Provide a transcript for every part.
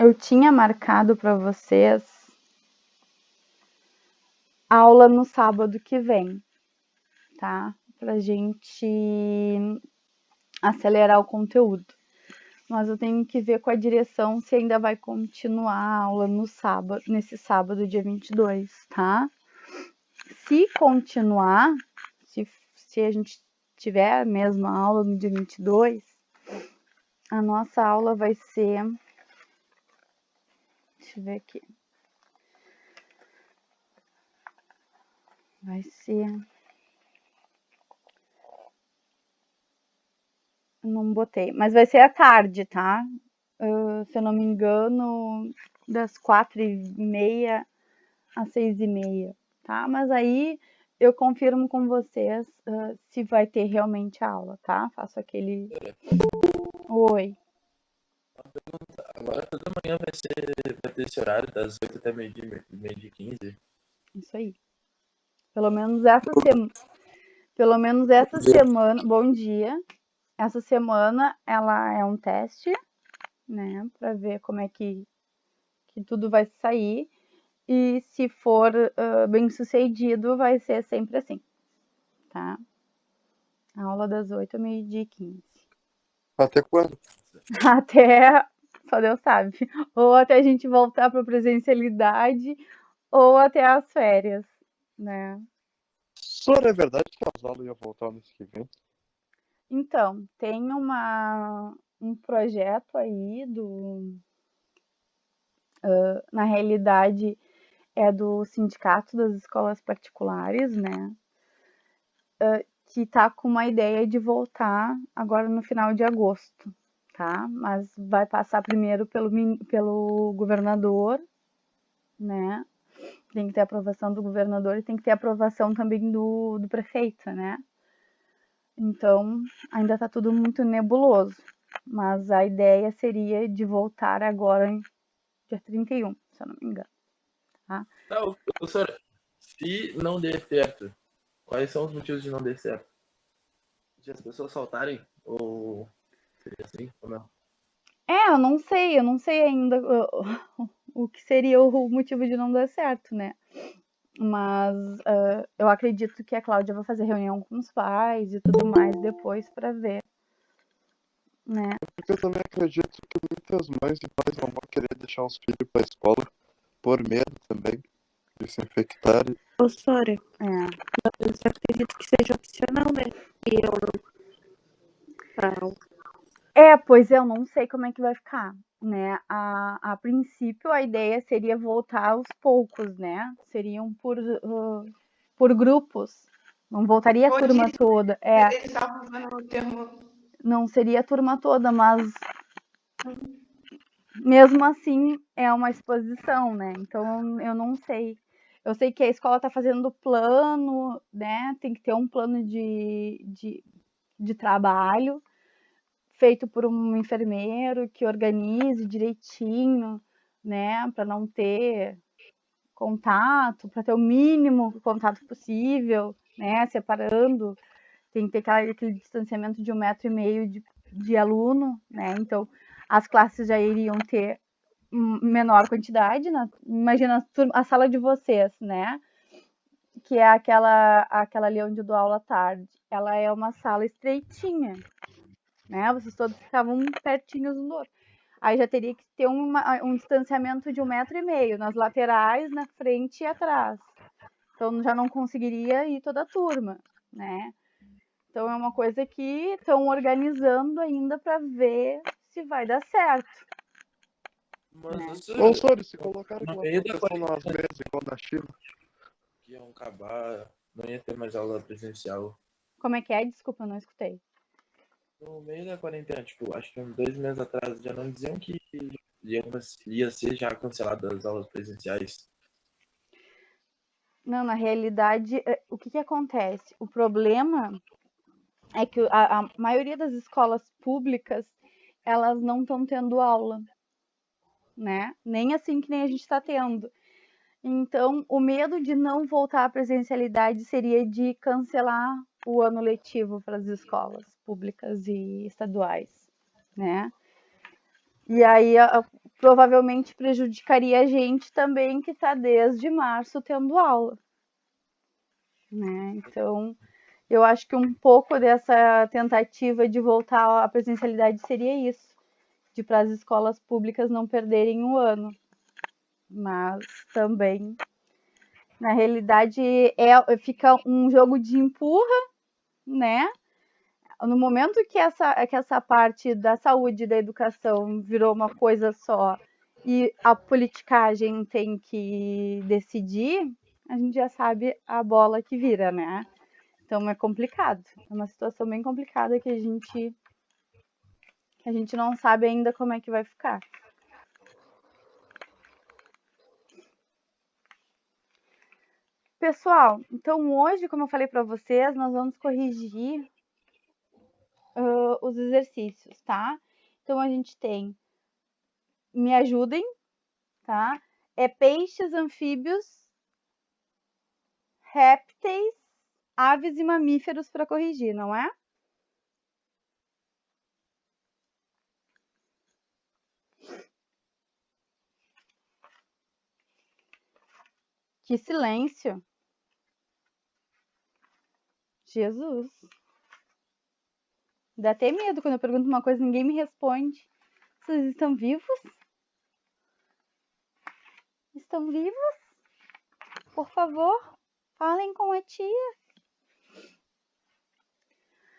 eu tinha marcado para vocês aula no sábado que vem, tá? Pra gente acelerar o conteúdo. Mas eu tenho que ver com a direção se ainda vai continuar a aula no sábado, nesse sábado, dia 22, tá? Se continuar, se a gente tiver a mesma aula no dia 22, a nossa aula vai ser... Deixa eu ver aqui. Vai ser... Não botei, mas vai ser à tarde, tá? Se eu não me engano, das 4h30 às 6h30, tá? Mas aí eu confirmo com vocês se vai ter realmente aula, tá? Faço aquele... Oi. Agora toda manhã vai ter esse horário, das 8 até meio-dia e 15. Isso aí. Pelo menos essa semana... Bom dia. Essa semana ela é um teste, né? Pra ver como é que tudo vai sair. E se for bem sucedido, vai ser sempre assim, tá? A aula das 8 ao meio-dia e 15. Até quando? Até, só Deus sabe. Ou até a gente voltar para a presencialidade, ou até as férias, né? Sora, é verdade que as aulas iam voltar no que vem? Então, tem um projeto aí na realidade, é do Sindicato das Escolas Particulares, né? Que está com uma ideia de voltar agora no final de agosto, tá? Mas vai passar primeiro pelo governador, né? Tem que ter aprovação do governador e tem que ter aprovação também do prefeito, né? Então, ainda está tudo muito nebuloso. Mas a ideia seria de voltar agora em dia 31, se eu não me engano. Tá? Não, professora, se não der certo, quais são os motivos de não dar certo? De as pessoas saltarem? Ou seria assim? Ou não? Eu não sei ainda o que seria o motivo de não dar certo, né? Mas eu acredito que a Cláudia vai fazer reunião com os pais e tudo mais depois para ver, né? Porque eu também acredito que muitas mães e pais não vão querer deixar os filhos para a escola por medo também de se infectarem. Ô, Sora, eu acredito que seja opcional, né? E eu não. Pois eu não sei como é que vai ficar, né? A princípio, a ideia seria voltar aos poucos, né? Seriam por grupos. Não voltaria a turma toda. Ele estava usando o termo... Não seria a turma toda, mas mesmo assim é uma exposição, né? Então eu não sei. Eu sei que a escola está fazendo plano, né? Tem que ter um plano de trabalho feito por um enfermeiro que organize direitinho, né? Para não ter contato, para ter o mínimo contato possível, né? Separando, tem que ter aquele distanciamento de 1,5 m de aluno, né? Então as classes já iriam ter menor quantidade, né? Imagina a sala de vocês, né? Que é aquela ali onde eu dou aula à tarde. Ela é uma sala estreitinha, né? Vocês todos ficavam pertinhos um do outro. Aí já teria que ter um distanciamento de 1,5 m nas laterais, na frente e atrás. Então já não conseguiria ir toda a turma, né? Então é uma coisa que estão organizando ainda para ver se vai dar certo. Mas Ô, Sora, se colocaram no aquela meio da proteção nas mesas igual na China. que iam acabar, não ia ter mais aula presencial. Como é que é? Desculpa, eu não escutei. No meio da quarentena, tipo, acho que uns 2 meses atrás, já não diziam que ia ser já canceladas as aulas presenciais. Não, na realidade, o que acontece? O problema é que a maioria das escolas públicas, elas não estão tendo aula, né? Nem assim que nem a gente está tendo. Então, o medo de não voltar à presencialidade seria de cancelar o ano letivo para as escolas públicas e estaduais, né? E aí, provavelmente prejudicaria a gente também, que está desde março tendo aula, né? Então, eu acho que um pouco dessa tentativa de voltar à presencialidade seria isso, para as escolas públicas não perderem o ano. Mas também, na realidade, fica um jogo de empurra, né? No momento que essa parte da saúde e da educação virou uma coisa só e a politicagem tem que decidir, a gente já sabe a bola que vira, né? Então é complicado. É uma situação bem complicada que a gente não sabe ainda como é que vai ficar. Pessoal, então hoje, como eu falei para vocês, nós vamos corrigir os exercícios, tá? Então a gente tem, me ajudem, tá? É peixes, anfíbios, répteis, aves e mamíferos para corrigir, não é? Que silêncio! Jesus! Dá até medo quando eu pergunto uma coisa e ninguém me responde. Vocês estão vivos? Estão vivos? Por favor, falem com a tia.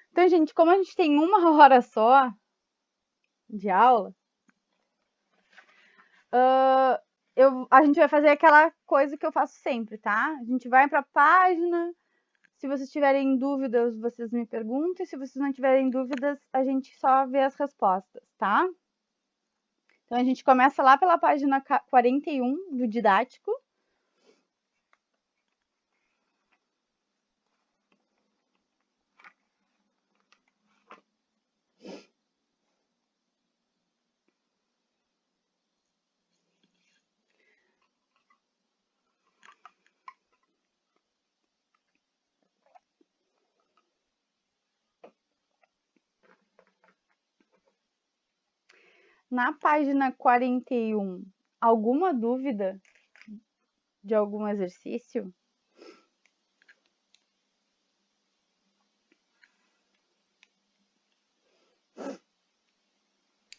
Então, gente, como a gente tem 1 hora só de aula, a gente vai fazer aquela coisa que eu faço sempre, tá? A gente vai para a página. Se vocês tiverem dúvidas, vocês me perguntem. Se vocês não tiverem dúvidas, a gente só vê as respostas, tá? Então, a gente começa lá pela página 41 do didático. Na página 41, alguma dúvida de algum exercício?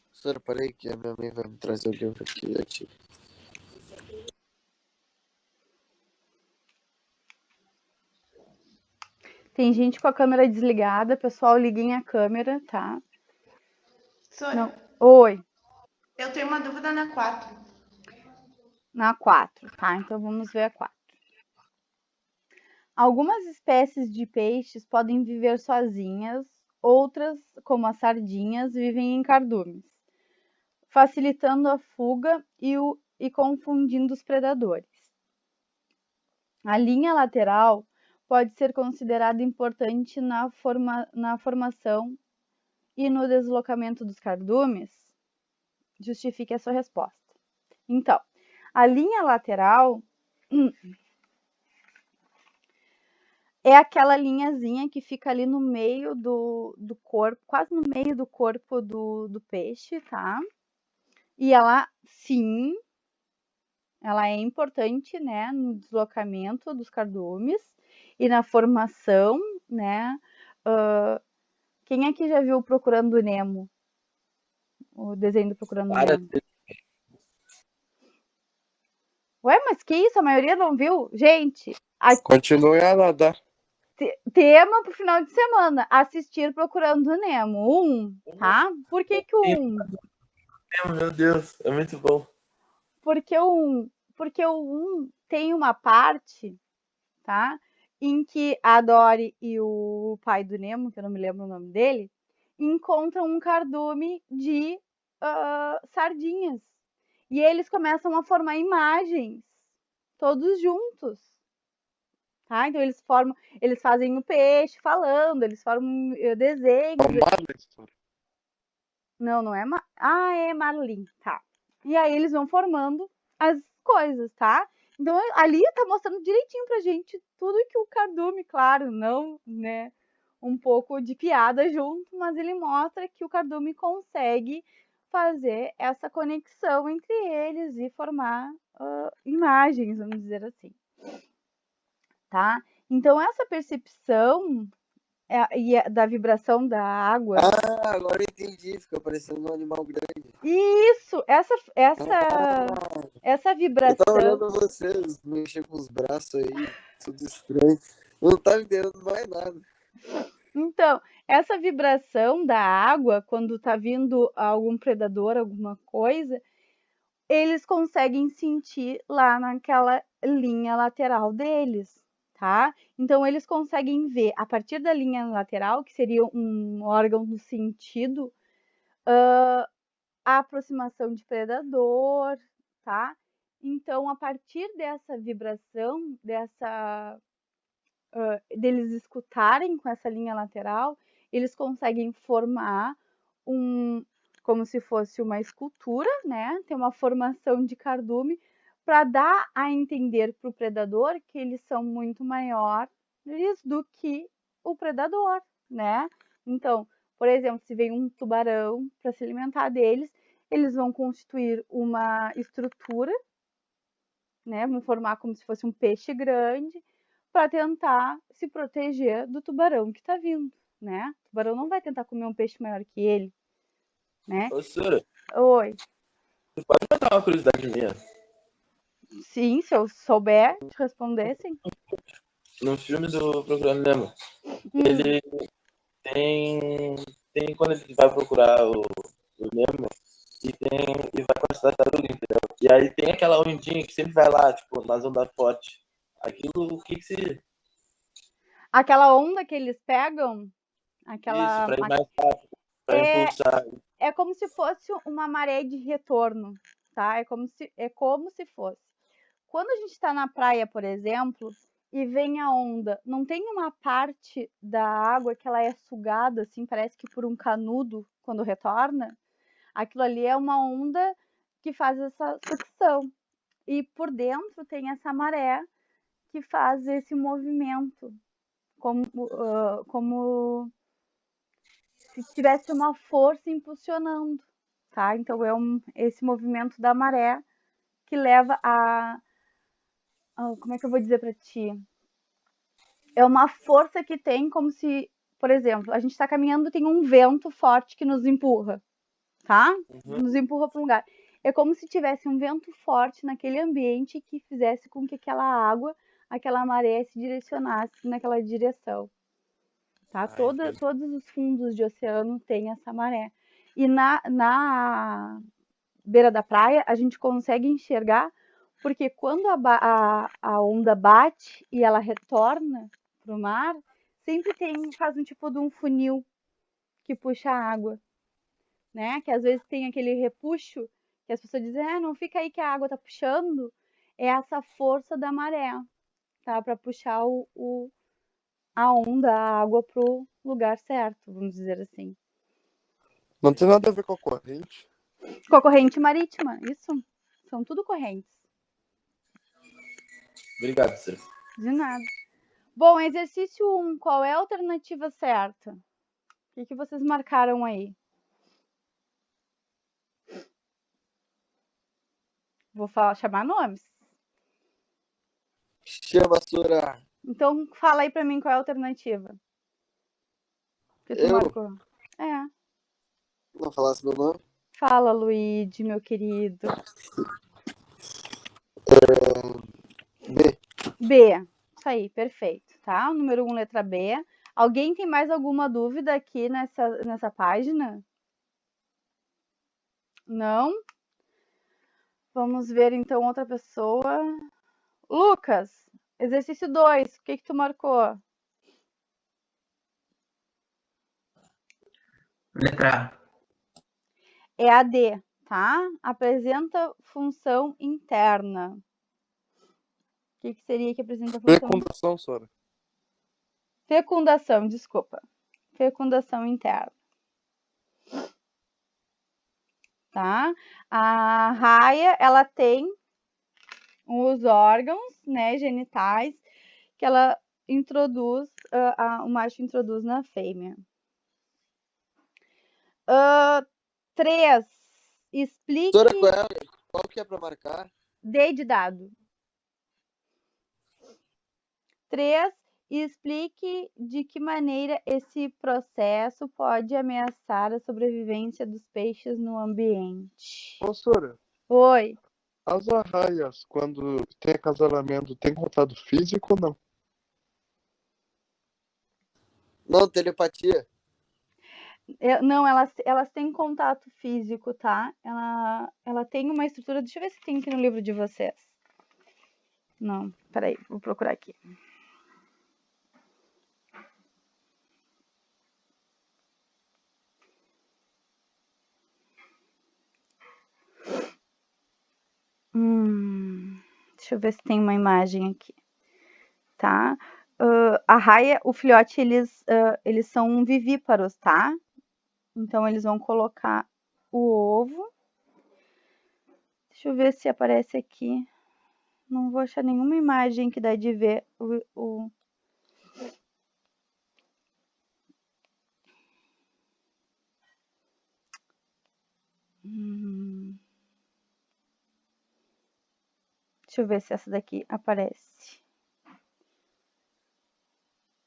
Professora, parei que a minha mãe vai me trazer o livro aqui. Aqui. Tem gente com a câmera desligada, pessoal, liguem a câmera, tá? Sônia, Oi, eu tenho uma dúvida na 4. na 4, tá? Então vamos ver a 4. Algumas espécies de peixes podem viver sozinhas, outras, como as sardinhas, vivem em cardumes, facilitando a fuga e confundindo os predadores. A linha lateral pode ser considerada importante na formação e no deslocamento dos cardumes? Justifique a sua resposta. Então, a linha lateral é aquela linhazinha que fica ali no meio do corpo, quase no meio do corpo do peixe, tá? E ela, sim, ela é importante, né, no deslocamento dos cardumes e na formação, né? Quem aqui já viu Procurando Nemo? O desenho do Procurando Nemo? Ué, mas que isso? A maioria não viu? Gente, Continue a nadar. tema pro final de semana: assistir Procurando Nemo 1, tá? Por que o 1? Meu Deus, é muito bom. Porque o 1 tem uma parte, tá? Em que a Dory e o pai do Nemo, que eu não me lembro o nome dele, encontram um cardume de sardinhas. E eles começam a formar imagens, todos juntos. Tá? Então eles fazem o peixe falando, eles formam desenhos. É o Marlin. Não é é Marlin, tá. E aí eles vão formando as coisas, tá? Então ali tá mostrando direitinho pra gente tudo que o cardume, claro, não, né, um pouco de piada junto, mas ele mostra que o cardume consegue fazer essa conexão entre eles e formar imagens, vamos dizer assim, tá? Então, essa percepção da vibração da água. Ah, agora eu entendi. Fica parecendo um animal grande. Isso, essa Eu tava vibração. olhando vocês mexer com os braços aí, tudo estranho. Eu não tava entendendo mais nada. Então, essa vibração da água, quando tá vindo algum predador, alguma coisa, eles conseguem sentir lá naquela linha lateral deles, tá? Então, eles conseguem ver, a partir da linha lateral, que seria um órgão do sentido, a aproximação de predador, tá? Então, a partir dessa vibração, deles escutarem com essa linha lateral, eles conseguem formar como se fosse uma escultura, né? Tem uma formação de cardume para dar a entender para o predador que eles são muito maiores do que o predador, né? Então, por exemplo, se vem um tubarão para se alimentar deles, eles vão constituir uma estrutura, né? Vão formar como se fosse um peixe grande para tentar se proteger do tubarão que está vindo, né? O tubarão não vai tentar comer um peixe maior que ele, né? Ô, senhora, Oi. você pode matar uma curiosidade minha? Sim, se eu souber te responder, sim. No filme do Procurando Nemo, ele tem quando ele vai procurar o Nemo e vai para a cidade tartaruga, entendeu? E aí tem aquela ondinha que sempre vai lá, tipo, nas ondas fortes. Aquilo, o que seria? Aquela onda que eles pegam, Isso, para ir aquela mais rápido, para impulsar. é como se fosse uma maré de retorno, tá? É como se fosse. Quando a gente está na praia, por exemplo, e vem a onda, não tem uma parte da água que ela é sugada, assim, parece que por um canudo quando retorna? Aquilo ali é uma onda que faz essa sucção. E por dentro tem essa maré que faz esse movimento, como se tivesse uma força impulsionando, tá? Então é esse movimento da maré que leva como é que eu vou dizer para ti? É uma força que tem como se, por exemplo, a gente está caminhando, tem um vento forte que nos empurra, tá? Nos empurra para um lugar. É como se tivesse um vento forte naquele ambiente que fizesse com que aquela água, aquela maré se direcionasse naquela direção. Tá? Todos os fundos de oceano têm essa maré. E na beira da praia, a gente consegue enxergar, porque quando a onda bate e ela retorna para o mar, sempre faz um tipo de um funil que puxa a água, né? Que às vezes tem aquele repuxo que as pessoas dizem, não fica aí que a água tá puxando. É essa força da maré, tá? Para puxar a onda, a água pro lugar certo, vamos dizer assim. Não tem nada a ver com a corrente. Com a corrente marítima, isso. São tudo correntes. Obrigado, senhor. De nada. Bom, exercício 1, qual é a alternativa certa? O que vocês marcaram aí? Vou chamar nomes. Chama, Sora. Então, fala aí pra mim qual é a alternativa. Que tu Eu? marcou. Não falasse meu nome? Fala, Luigi, meu querido. B. B. Isso aí, perfeito, tá? O número 1, letra B. Alguém tem mais alguma dúvida aqui nessa página? Não? Vamos ver então outra pessoa. Lucas, exercício 2, o que tu marcou? Letra A. É a D, tá? Apresenta função interna. O que seria que apresenta função? Fecundação, Sora. Fecundação, desculpa. Fecundação interna. Tá? A raia, ela tem os órgãos, né, genitais, que ela introduz, o macho introduz na fêmea. 3. explique. Professora, qual que é para marcar? D de dado. 3. Explique de que maneira esse processo pode ameaçar a sobrevivência dos peixes no ambiente. Professora, Oi. as arraias, quando tem acasalamento, tem contato físico ou não? Não, telepatia. Não, elas têm contato físico, tá? Ela tem uma estrutura. Deixa eu ver se tem aqui no livro de vocês. Não, peraí, vou procurar aqui. Deixa eu ver se tem uma imagem aqui, tá? A raia, o filhote, eles são vivíparos, tá? Então, eles vão colocar o ovo. Deixa eu ver se aparece aqui. Não vou achar nenhuma imagem que dá de ver o... Deixa eu ver se essa daqui aparece.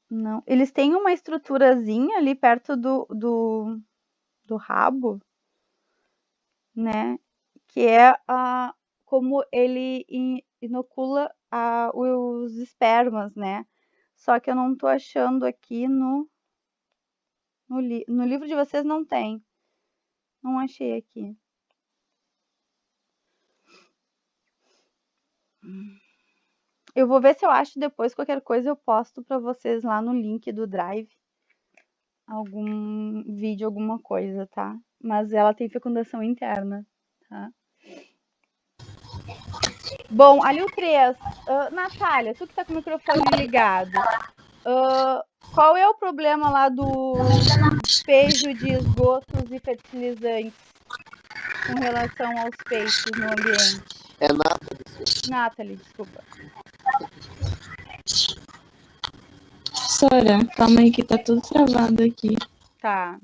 Não. Eles têm uma estruturazinha ali perto do rabo, né? Que é como ele inocula os espermas, né? Só que eu não tô achando aqui no livro de vocês não tem. Não achei aqui. Eu vou ver se eu acho depois. Qualquer coisa eu posto para vocês lá no link do Drive. Algum vídeo, alguma coisa, tá? Mas ela tem fecundação interna, tá? Bom, ali o 3. Natália, tu que tá com o microfone ligado. Qual é o problema lá do despejo de esgotos e fertilizantes com relação aos peixes no ambiente? É nada. Nathalie, desculpa. Sora, calma aí que tá tudo travado aqui. Tá.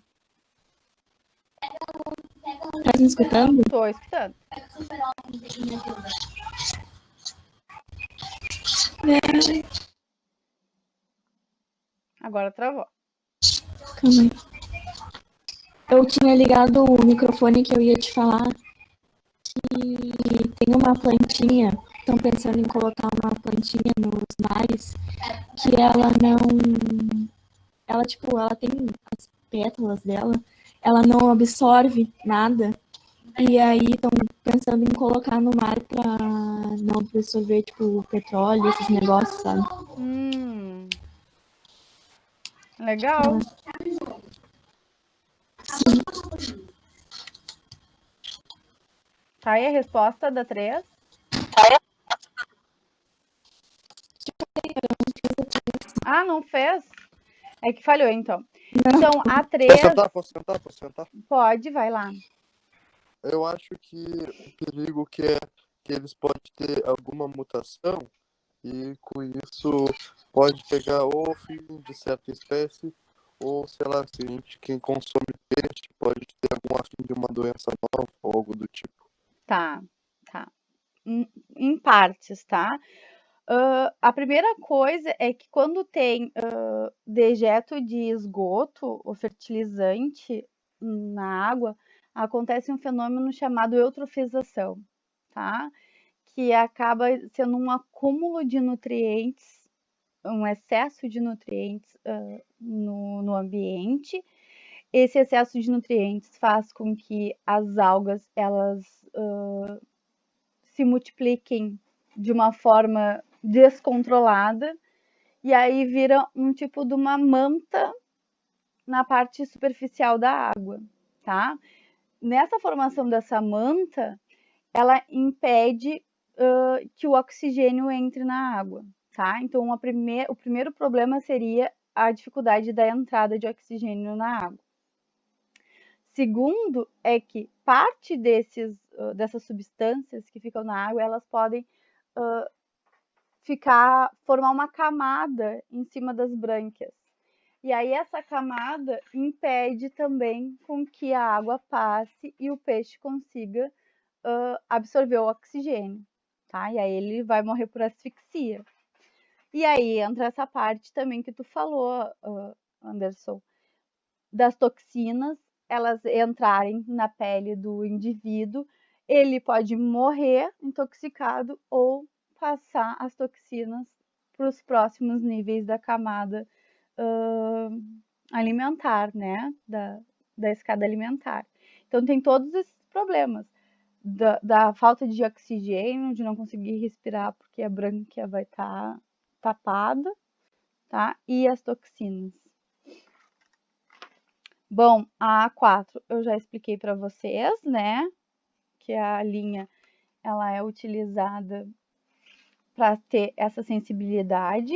Tá me escutando? Tô escutando. Agora travou. Calma aí. Eu tinha ligado o microfone que eu ia te falar que tem uma plantinha, estão pensando em colocar uma plantinha nos mares, que ela não... Ela, tipo, ela tem as pétalas dela, ela não absorve nada. E aí estão pensando em colocar no mar pra não absorver, tipo, petróleo, esses negócios, sabe? Legal. Sim. Tá aí a resposta da 3. Ah, não fez? É que falhou, então. Não. Então, a 3... Posso sentar? Pode, vai lá. Eu acho que o perigo que eles podem ter alguma mutação e com isso pode pegar ou o fim de certa espécie ou, sei lá, se a gente, quem consome peixe pode ter algum fim de uma doença nova ou algo do tipo. Tá. Em partes, tá? A primeira coisa é que quando tem dejeto de esgoto ou fertilizante na água, acontece um fenômeno chamado eutrofização, tá? Que acaba sendo um acúmulo de nutrientes, um excesso de nutrientes no ambiente. Esse excesso de nutrientes faz com que as algas elas se multipliquem de uma forma descontrolada e aí vira um tipo de uma manta na parte superficial da água, tá? Nessa formação dessa manta, ela impede que o oxigênio entre na água, tá? Então, o primeiro problema seria a dificuldade da entrada de oxigênio na água. Segundo, é que parte dessas substâncias que ficam na água, elas podem formar uma camada em cima das brânquias. E aí essa camada impede também com que a água passe e o peixe consiga absorver o oxigênio, tá? E aí ele vai morrer por asfixia. E aí entra essa parte também que tu falou, Anderson, das toxinas, elas entrarem na pele do indivíduo, ele pode morrer intoxicado ou passar as toxinas para os próximos níveis da camada alimentar, né? Da escada alimentar. Então tem todos esses problemas. Da falta de oxigênio, de não conseguir respirar porque a brânquia vai estar tapada, tá? E as toxinas. Bom, a A4 eu já expliquei para vocês, né? Que a linha ela é utilizada para ter essa sensibilidade,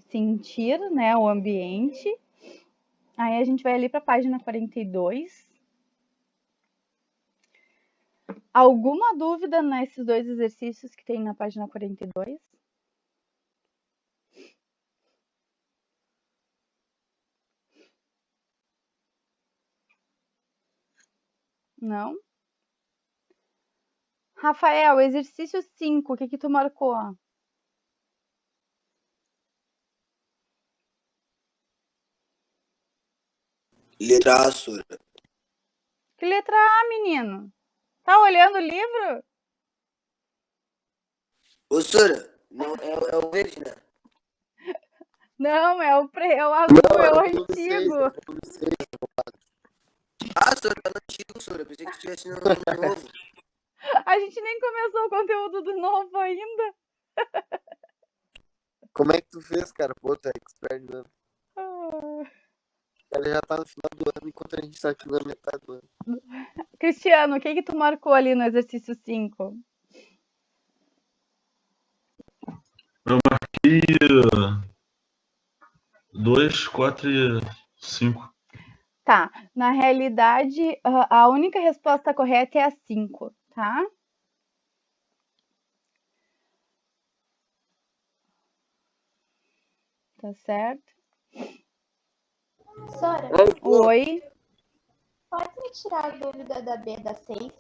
sentir, né, o ambiente. Aí a gente vai ali para a página 42. Alguma dúvida nesses dois exercícios que tem na página 42? Não? Rafael, exercício 5, o que tu marcou? Letra A, Sora. Que letra A, menino? Tá olhando o livro? Ô, Sora, não, é o verde, né? Não, é o azul, Não, é o é o 6, antigo. é o 6. Ah, Sora, tá no antigo, Sora. Pensei que estivesse no novo. A gente nem começou o conteúdo do novo ainda. Como é que tu fez, cara? Pô, tu é expert, né? Ah. Ela já tá no final do ano, enquanto a gente tá aqui na metade do ano. Cristiano, o que tu marcou ali no exercício 5? Eu marquei 2, 4 e 5. Tá, na realidade, a única resposta correta é a 5, tá? Tá certo? Sora, Oi, pode me tirar a dúvida da B da 6?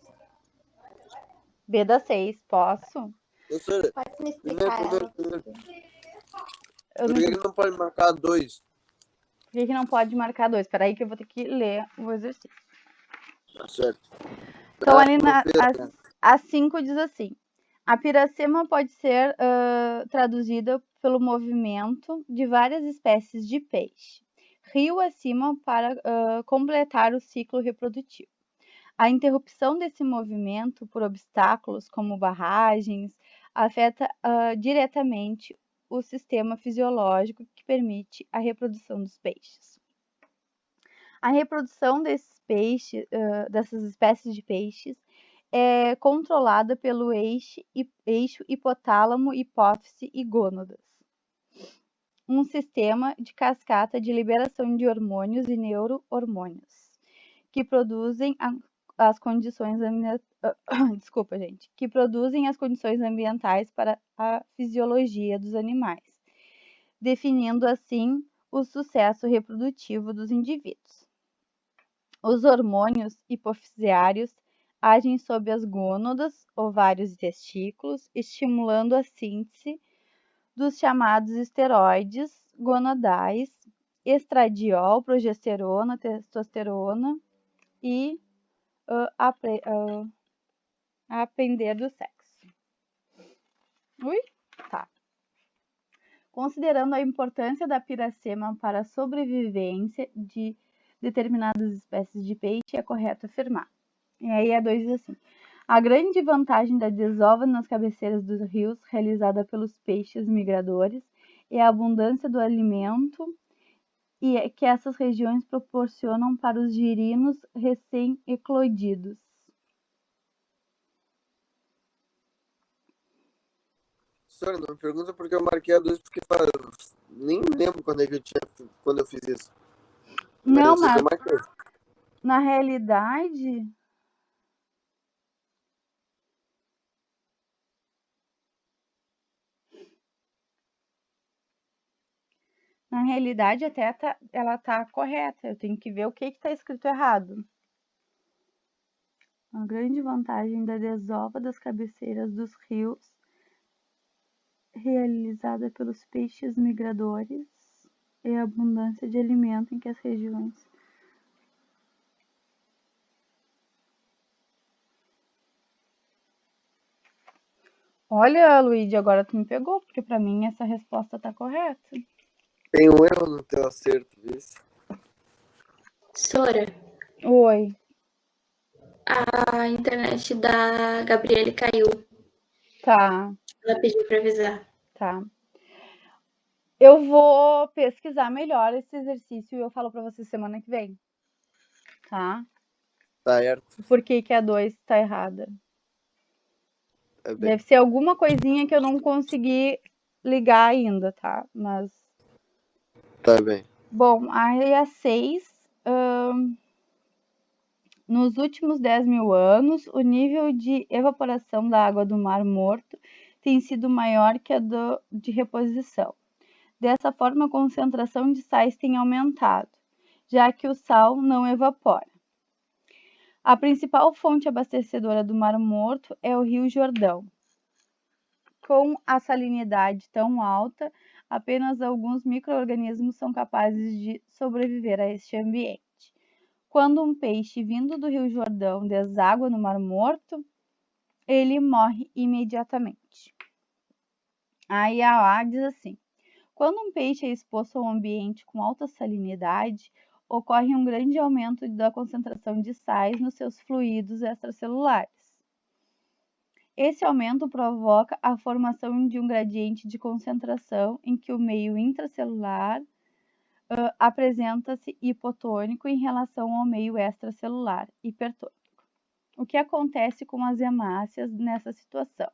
B da 6, posso? Ô, Sora, Pode me primeiro, explicar ela? Eu por não que entendi. ele não pode marcar 2? Por que não pode marcar 2? Espera aí que eu vou ter que ler o exercício. Tá certo. Então, ali Professora, a 5 diz assim: a piracema pode ser traduzida pelo movimento de várias espécies de peixe, rio acima para completar o ciclo reprodutivo. A interrupção desse movimento por obstáculos, como barragens, afeta diretamente o sistema fisiológico que permite a reprodução dos peixes. A reprodução desses peixes, dessas espécies de peixes, é controlada pelo eixo hipotálamo, hipófise e gônadas, um sistema de cascata de liberação de hormônios e neurohormônios, que produzem as condições que produzem as condições ambientais para a fisiologia dos animais, definindo assim o sucesso reprodutivo dos indivíduos. Os hormônios hipofisiários agem sobre as gônadas, ovários e testículos, estimulando a síntese dos chamados esteroides gonadais, estradiol, progesterona, testosterona e a pender do sexo. Ui? Tá. Considerando a importância da piracema para a sobrevivência de determinadas espécies de peixe, é correto afirmar. E aí a 2 diz assim: a grande vantagem da desova nas cabeceiras dos rios, realizada pelos peixes migradores, é a abundância do alimento e é que essas regiões proporcionam para os girinos recém-eclodidos. Sora, não me pergunta porque eu marquei a 2, porque nem lembro quando eu fiz isso. Não, eu sei que mas eu marquei. na realidade, Na realidade, até ela tá correta. Eu tenho que ver o que está escrito errado. A grande vantagem da desova das cabeceiras dos rios, realizada pelos peixes migradores, é a abundância de alimento em que as regiões. Olha, Luíde, agora tu me pegou, porque para mim essa resposta tá correta. Tem um erro no teu acerto, viu? Sora, Oi. a internet da Gabriele caiu. Tá, Ela pediu pra avisar. tá. Eu vou pesquisar melhor esse exercício e eu falo para você semana que vem. Tá? Tá certo. Por que que a 2 tá errada? É bem. Deve ser alguma coisinha que eu não consegui ligar ainda, tá? Mas, Tá bem. bom, aí a 6, nos últimos 10.000 anos, o nível de evaporação da água do Mar Morto tem sido maior que a de reposição. Dessa forma, a concentração de sais tem aumentado, já que o sal não evapora. A principal fonte abastecedora do Mar Morto é o Rio Jordão. Com a salinidade tão alta, apenas alguns micro-organismos são capazes de sobreviver a este ambiente. Quando um peixe vindo do Rio Jordão deságua no Mar Morto, ele morre imediatamente. Aí a A diz assim: quando um peixe é exposto a um ambiente com alta salinidade, ocorre um grande aumento da concentração de sais nos seus fluidos extracelulares. Esse aumento provoca a formação de um gradiente de concentração em que o meio intracelular apresenta-se hipotônico em relação ao meio extracelular hipertônico. O que acontece com as hemácias nessa situação?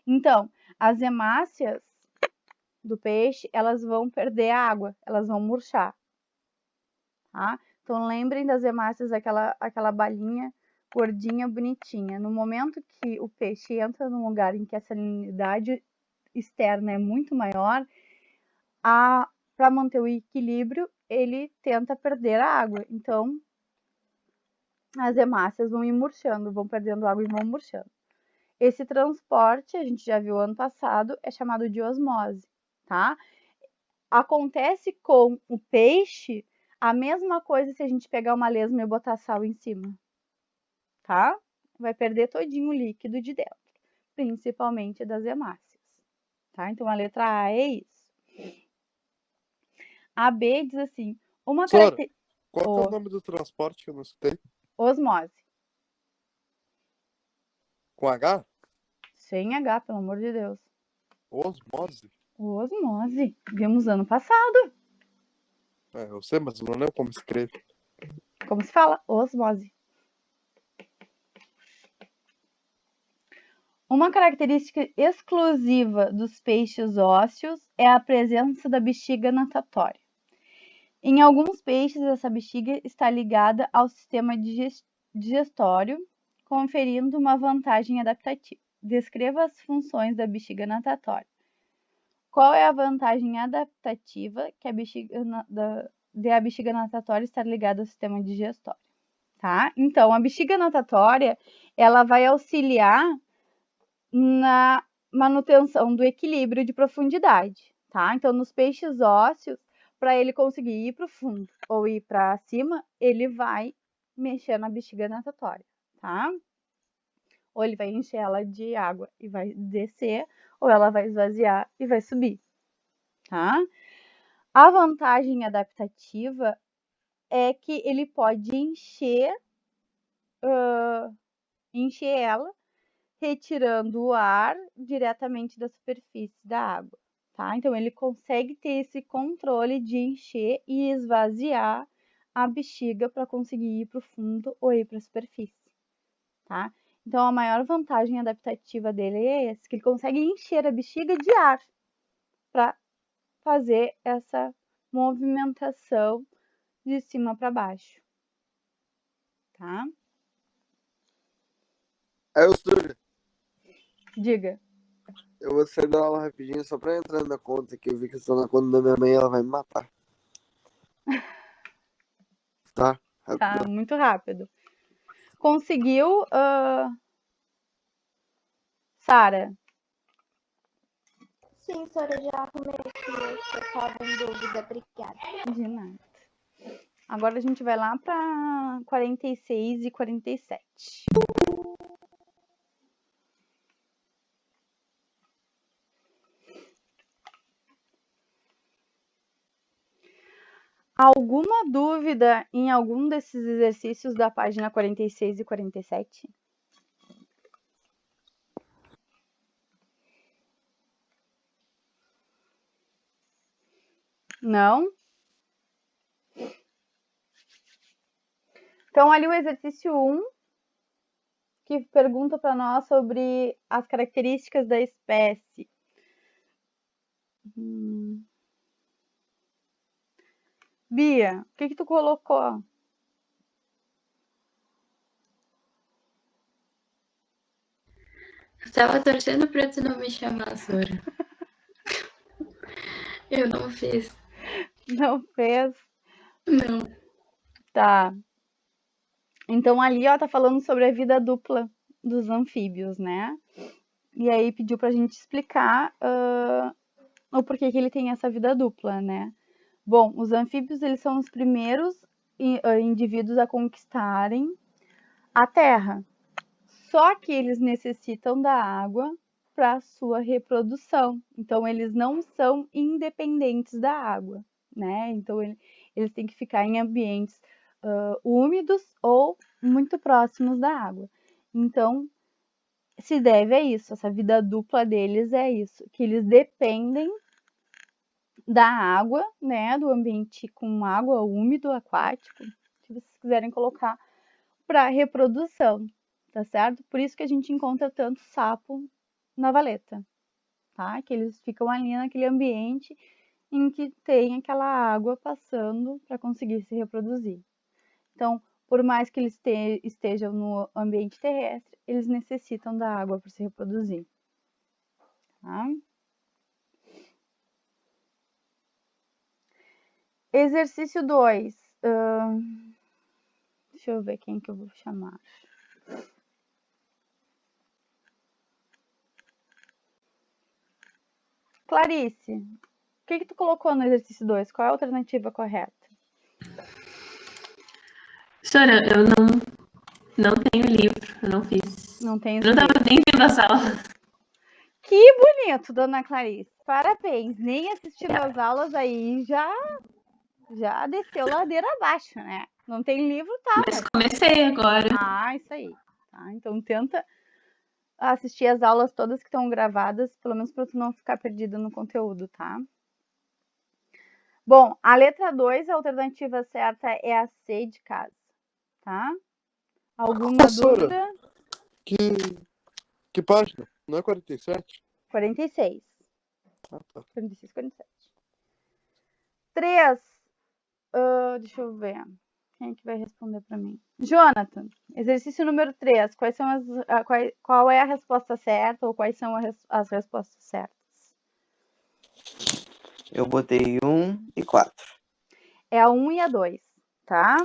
Então, as hemácias do peixe, elas vão perder a água, elas vão murchar, tá? Então, lembrem das hemácias, aquela balinha gordinha, bonitinha. No momento que o peixe entra num lugar em que a salinidade externa é muito maior, para manter o equilíbrio, ele tenta perder a água. Então, as hemácias vão ir murchando, vão perdendo água e vão murchando. Esse transporte, a gente já viu ano passado, é chamado de osmose, tá? Acontece com o peixe a mesma coisa se a gente pegar uma lesma e botar sal em cima, tá? Vai perder todinho o líquido de dentro, principalmente das hemácias, tá? Então, a letra A é isso. A B diz assim, uma Sora, característica... qual que é o nome do transporte que eu não escutei? Osmose. Com H? Sem H, pelo amor de Deus. Osmose? Osmose. Vimos ano passado. Eu sei, mas eu não lembro como escreve. Como se fala? Osmose. Uma característica exclusiva dos peixes ósseos é a presença da bexiga natatória. Em alguns peixes, essa bexiga está ligada ao sistema digestório, conferindo uma vantagem adaptativa. Descreva as funções da bexiga natatória. Qual é a vantagem adaptativa que a bexiga natatória estar ligada ao sistema digestório? Tá? Então, a bexiga natatória, ela vai auxiliar na manutenção do equilíbrio de profundidade, tá? Então, nos peixes ósseos, para ele conseguir ir para o fundo ou ir para cima, ele vai mexer na bexiga natatória, tá? Ou ele vai encher ela de água e vai descer, ou ela vai esvaziar e vai subir, tá? A vantagem adaptativa é que ele pode encher ela, retirando o ar diretamente da superfície da água, tá? Então, ele consegue ter esse controle de encher e esvaziar a bexiga para conseguir ir para o fundo ou ir para a superfície, tá? Então, a maior vantagem adaptativa dele é esse, que ele consegue encher a bexiga de ar para fazer essa movimentação de cima para baixo, tá? Aí, Ostúria, Diga. Eu vou sair da aula rapidinho só pra entrar na conta, que eu vi que eu estou na conta da minha mãe, ela vai me matar. Tá? Tá, Rapidão. muito rápido. Conseguiu, Sara? Sim, senhora, já arrumei aqui. Eu estava em dúvida. Obrigada. De nada. Agora a gente vai lá para 46 e 47. Alguma dúvida em algum desses exercícios da página 46 e 47? Não? Então, ali o exercício 1, que pergunta para nós sobre as características da espécie. Bia, o que tu colocou? Eu tava torcendo pra tu não me chamar, Sora. Eu não fiz. Não fez? Não. Tá. Então, ali, ó, tá falando sobre a vida dupla dos anfíbios, né? E aí pediu pra gente explicar o porquê que ele tem essa vida dupla, né? Bom, os anfíbios, eles são os primeiros indivíduos a conquistarem a Terra. Só que eles necessitam da água para sua reprodução. Então, eles não são independentes da água, né? Então, eles têm que ficar em ambientes úmidos ou muito próximos da água. Então, se deve a isso, essa vida dupla deles é isso, que eles dependem da água, né, do ambiente com água, úmido, aquático, se vocês quiserem colocar, para reprodução, tá certo? Por isso que a gente encontra tanto sapo na valeta, tá? Que eles ficam ali naquele ambiente em que tem aquela água passando para conseguir se reproduzir. Então, por mais que eles estejam no ambiente terrestre, eles necessitam da água para se reproduzir. Tá? Exercício 2. Deixa eu ver quem que eu vou chamar. Clarice, o que tu colocou no exercício 2? Qual é a alternativa correta? Sora, eu não tenho livro, eu não fiz. Não tem Eu não tava nem vendo a sala. Que bonito, dona Clarice. Parabéns. Nem assistindo às aulas aí já desceu ladeira abaixo, né? Não tem livro, tá? Mas comecei agora. Ah, isso aí. Tá? Então tenta assistir as aulas todas que estão gravadas, pelo menos para tu não ficar perdida no conteúdo, tá? Bom, a letra 2, a alternativa certa é a C de casa, tá? Alguma dúvida? Que página? Não é 47? 46. Ah, tá. 46, 47. 3. Deixa eu ver. Quem é que vai responder para mim? Jonathan, exercício número 3. Qual é a resposta certa ou quais são as respostas certas? Eu botei 1 e 4. É a 1 e a 2, tá?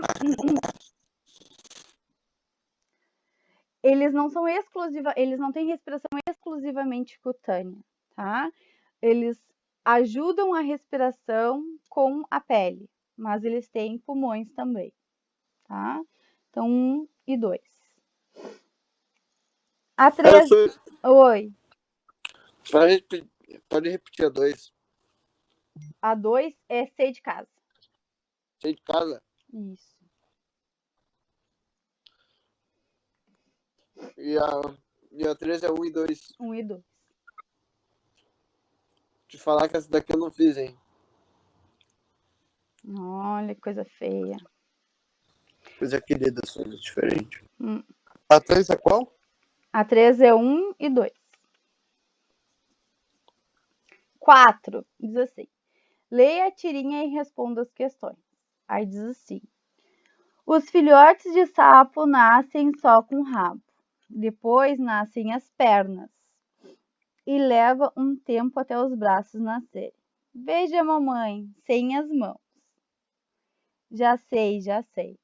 Eles não são eles não têm respiração exclusivamente cutânea, tá? Eles ajudam a respiração com a pele, mas eles têm pulmões também, tá? Então, 1 e 2. A 3... Oi. Pode repetir a 2. A 2 é C de casa. C de casa? Isso. E a 3 é 1 e 2. 1 e 2. Te falar que essa daqui eu não fiz, hein? Olha que coisa feia. Coisa querida, só diferente. A 3 é qual? A 3 é 1 e 2. 4. Diz assim. Leia a tirinha e responda as questões. Aí diz assim. Os filhotes de sapo nascem só com o rabo. Depois nascem as pernas. e leva um tempo até os braços nascerem. Veja, mamãe, sem as mãos. Já sei, já sei.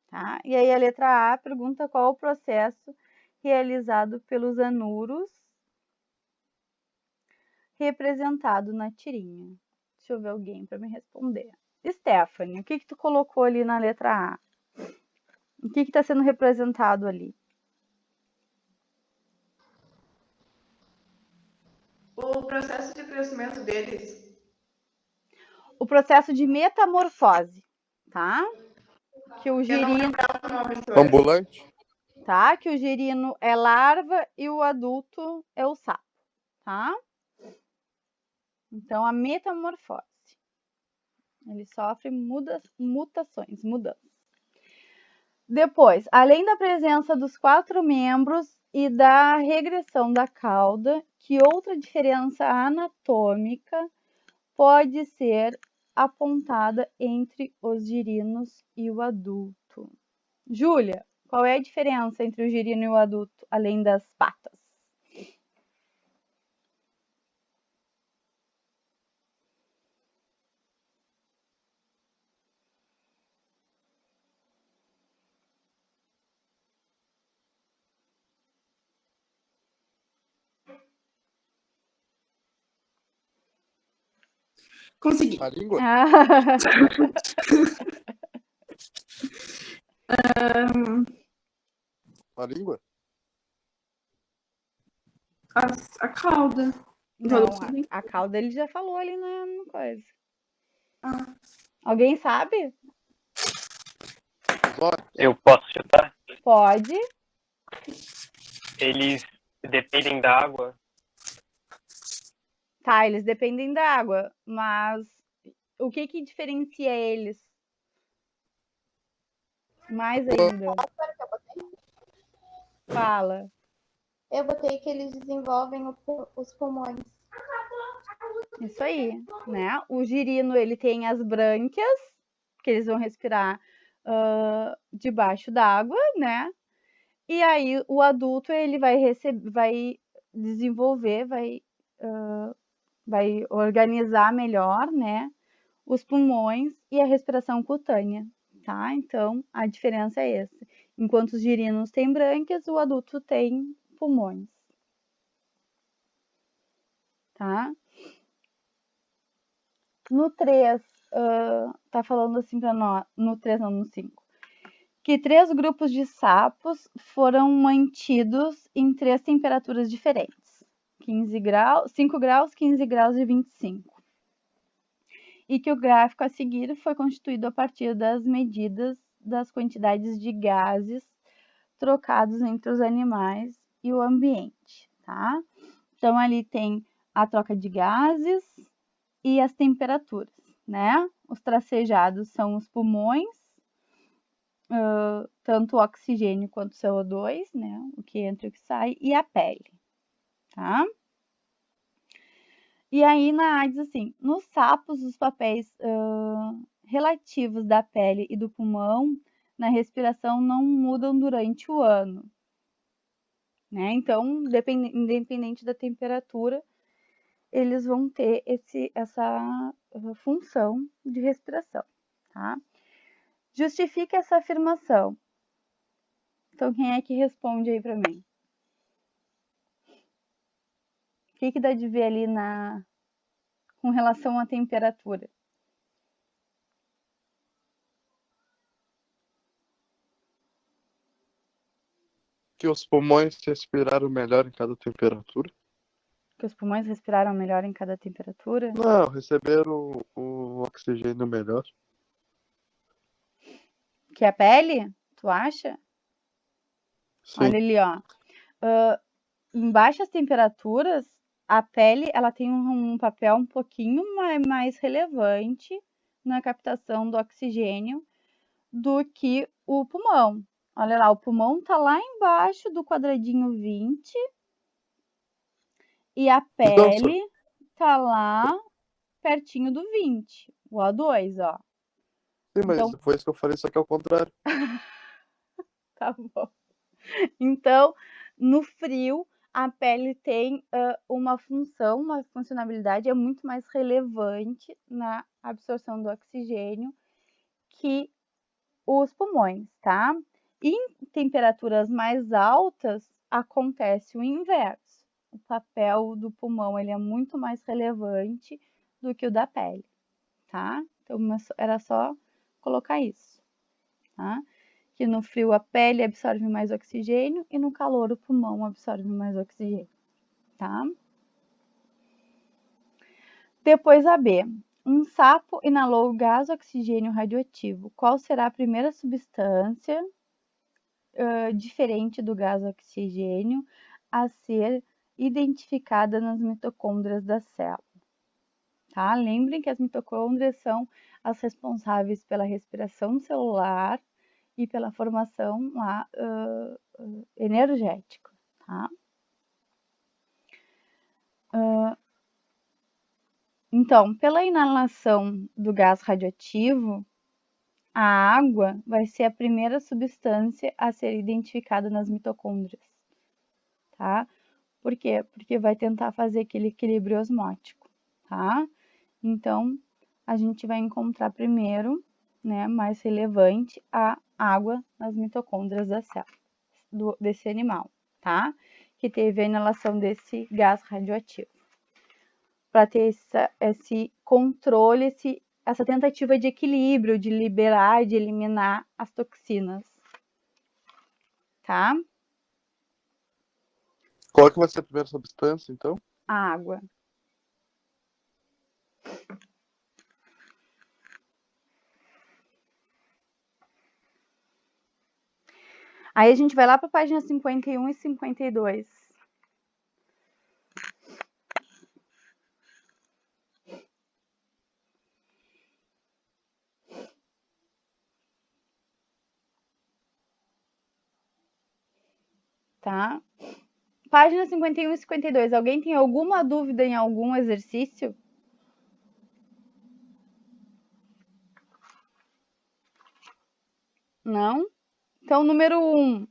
Tá? E aí a letra A pergunta qual o processo realizado pelos anuros representado na tirinha. Deixa eu ver alguém para me responder. Stephanie, o que tu colocou ali na letra A? O que está sendo representado ali? O processo de crescimento deles. O processo de metamorfose, tá? Que o Eu não girino, lembrava o nome, senhora. Ambulante? tá? Que o girino é larva e o adulto é o sapo, tá? Então, a metamorfose. Ele sofre mutações, mudanças. Depois, além da presença dos 4 membros e da regressão da cauda, que outra diferença anatômica pode ser apontada entre os girinos e o adulto? Júlia, qual é a diferença entre o girino e o adulto, além das patas? Consegui. A língua? A língua? A cauda. Não, a cauda ele já falou ali na coisa. Alguém sabe? Eu posso chutar? Pode. Eles dependem da água? Tá, eles dependem da água, mas o que diferencia eles? Mais ainda. Fala. Eu botei que eles desenvolvem os pulmões. Isso aí, né? O girino, ele tem as brânquias, que eles vão respirar debaixo d'água, né? E aí o adulto, ele vai desenvolver, vai organizar melhor, né? Os pulmões e a respiração cutânea, tá? Então, a diferença é essa. Enquanto os girinos têm brânquias, o adulto tem pulmões. Tá? No 3, tá falando assim para nós, no 3 não, no 5, que 3 grupos de sapos foram mantidos em 3 temperaturas diferentes, 15 graus, 5 graus, 15 graus e 25. E que o gráfico a seguir foi constituído a partir das medidas das quantidades de gases trocados entre os animais e o ambiente, tá? Então, ali tem a troca de gases e as temperaturas, né? Os tracejados são os pulmões, tanto o oxigênio quanto o CO2, né? O que entra e o que sai, e a pele, tá? E aí na A diz assim, nos sapos os papéis relativos da pele e do pulmão na respiração não mudam durante o ano, né? Então, independente da temperatura, eles vão ter essa função de respiração, tá? Justifique essa afirmação. Então, quem é que responde aí para mim? O que dá de ver ali com relação à temperatura? Que os pulmões respiraram melhor em cada temperatura? Que os pulmões respiraram melhor em cada temperatura? Não, receberam o oxigênio melhor. Que a pele? Tu acha? Sim. Olha ali, ó. Em baixas temperaturas, a pele ela tem um papel um pouquinho mais relevante na captação do oxigênio do que o pulmão. Olha lá, o pulmão tá lá embaixo do quadradinho 20 e a pele tá lá pertinho do 20, o O2, ó. Sim, mas então, foi isso que eu falei, só que é o contrário. Tá bom. Então, no frio, a pele tem uma funcionalidade é muito mais relevante na absorção do oxigênio que os pulmões, tá? Em temperaturas mais altas, acontece o inverso. O papel do pulmão ele é muito mais relevante do que o da pele, tá? Então, era só colocar isso, tá? Que no frio a pele absorve mais oxigênio e no calor o pulmão absorve mais oxigênio, tá? Depois a B. Um sapo inalou o gás oxigênio radioativo. Qual será a primeira substância diferente do gás oxigênio a ser identificada nas mitocôndrias da célula? Tá? Lembrem que as mitocôndrias são as responsáveis pela respiração celular e pela formação lá, energética. Tá? Então, pela inalação do gás radioativo, a água vai ser a primeira substância a ser identificada nas mitocôndrias, tá? Por quê? Porque vai tentar fazer aquele equilíbrio osmótico, tá? Então, a gente vai encontrar primeiro, né, mais relevante, a água nas mitocôndrias da célula, desse animal, tá? Que teve a inalação desse gás radioativo. Para ter esse controle, essa tentativa de equilíbrio, de liberar, de eliminar as toxinas, tá? Qual que vai ser a primeira substância, então? A água. Aí a gente vai lá para a página 51 e 52. Tá? Página 51 e 52. Alguém tem alguma dúvida em algum exercício? Não? Então, número 1.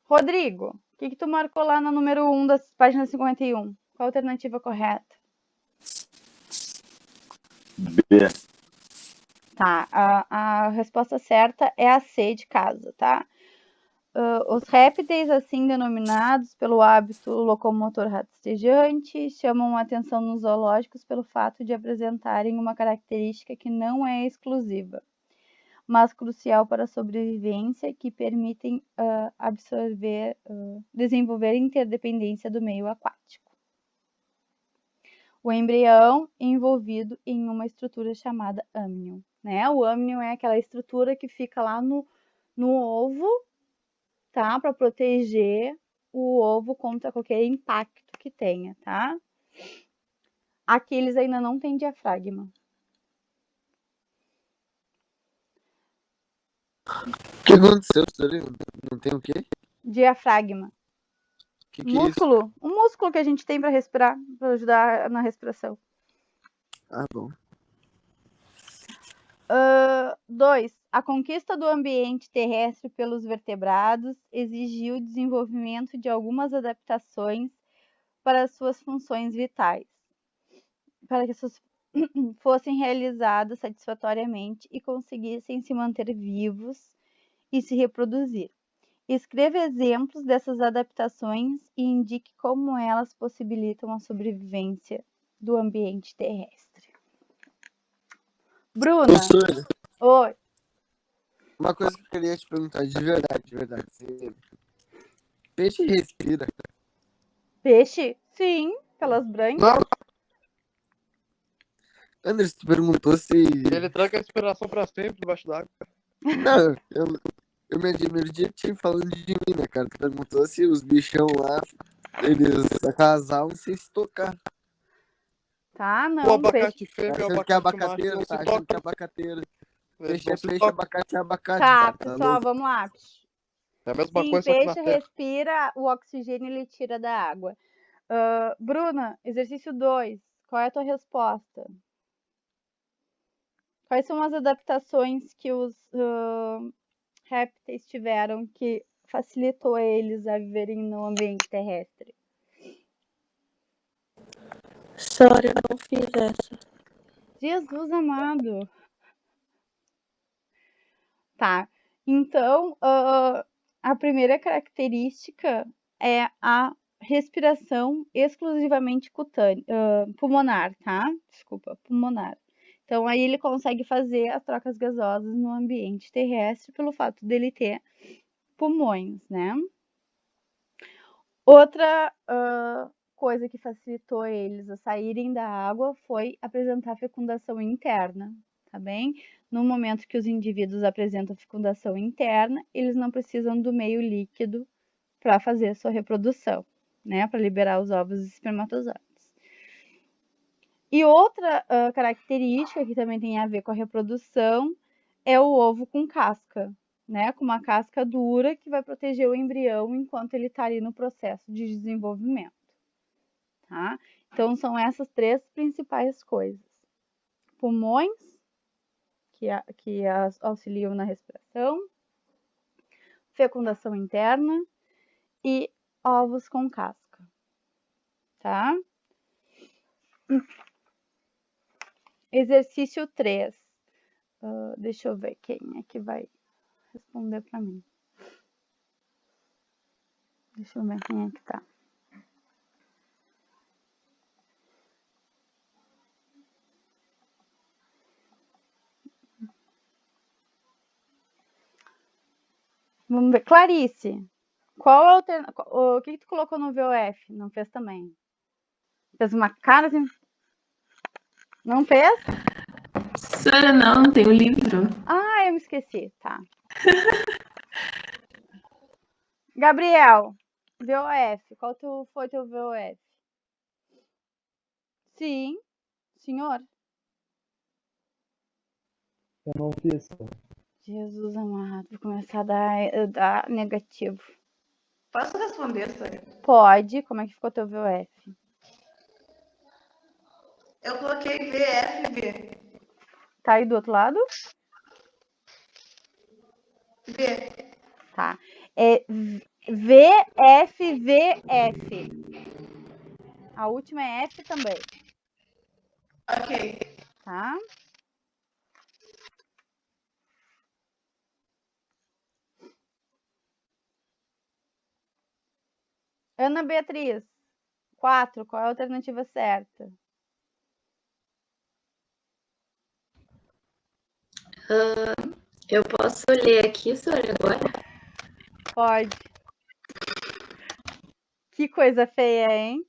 Rodrigo, o que tu marcou lá no número 1 da página 51? Qual a alternativa correta? B. Tá, a resposta certa é a C de casa, tá? Os répteis, assim denominados pelo hábito locomotor rastejante, chamam a atenção nos zoológicos pelo fato de apresentarem uma característica que não é exclusiva, mas crucial para a sobrevivência, que permitem desenvolver interdependência do meio aquático. O embrião envolvido em uma estrutura chamada âmnion, né? O âmnion é aquela estrutura que fica lá no ovo, tá? Para proteger o ovo contra qualquer impacto que tenha, tá? Aqui eles ainda não têm diafragma. O que aconteceu? Não tem o quê? Diafragma. Que músculo. É isso? Um músculo que a gente tem para respirar, para ajudar na respiração. Ah, bom. 2. A conquista do ambiente terrestre pelos vertebrados exigiu o desenvolvimento de algumas adaptações para suas funções vitais, para que essas fossem realizadas satisfatoriamente e conseguissem se manter vivos e se reproduzir. Escreva exemplos dessas adaptações e indique como elas possibilitam a sobrevivência do ambiente terrestre. Bruna. Professora, Oi. uma coisa que eu queria te perguntar de verdade. Peixe respira? Peixe? Sim, pelas brancas. Não. Anderson, tu perguntou se... Ele tranca a respiração pra sempre debaixo d'água. Não, eu me admiro de ti falando de mim, né, cara? Tu perguntou se os bichão lá, eles acasalam sem se tocar. Tá, não. O abacate fêmea, o Achando que é abacate abacateiro, macho, tá? não se Achando que é toca. abacateiro. Eles Peixe não é se peixe, tocam. abacate é abacate. Tá, cara, pessoal, louco? vamos lá. É a mesma Sim, coisa que na peixe terra. respira, o oxigênio ele tira da água. Bruna, exercício 2. Qual é a tua resposta? Quais são as adaptações que os répteis tiveram que facilitou eles a viverem no ambiente terrestre? Sorry, eu não fiz essa. Jesus amado. Tá. Então, a primeira característica é a respiração exclusivamente pulmonar, tá? Desculpa, pulmonar. Então, aí ele consegue fazer as trocas gasosas no ambiente terrestre pelo fato dele ter pulmões, né? Outra coisa que facilitou eles a saírem da água foi apresentar fecundação interna, tá bem? No momento que os indivíduos apresentam fecundação interna, eles não precisam do meio líquido para fazer a sua reprodução, né? Para liberar os ovos e espermatozoides. E outra característica que também tem a ver com a reprodução é o ovo com casca, né? Com uma casca dura que vai proteger o embrião enquanto ele está ali no processo de desenvolvimento, tá? Então, são essas três principais coisas. Pulmões, que auxiliam na respiração, fecundação interna e ovos com casca, tá? Exercício 3. Deixa eu ver quem é que vai responder para mim. Deixa eu ver quem é que tá. Vamos ver. Clarice, o que tu colocou no VOF? Não fez também? Fez uma cara assim? Não fez? Sora, não tem o livro. Ah, eu me esqueci, tá. Gabriel, VOF, qual foi teu VOF? Sim, senhor. Eu não fiz. Jesus amado, vou começar a dar negativo. Posso responder, Sônia? Pode, como é que ficou teu VOF? Eu coloquei VFV. Tá aí do outro lado? V. Tá. É VFVF. A última é F também. Ok. Tá? Ana Beatriz, 4. Qual é a alternativa certa? Eu posso ler aqui, Sora, agora? Pode. Que coisa feia, hein?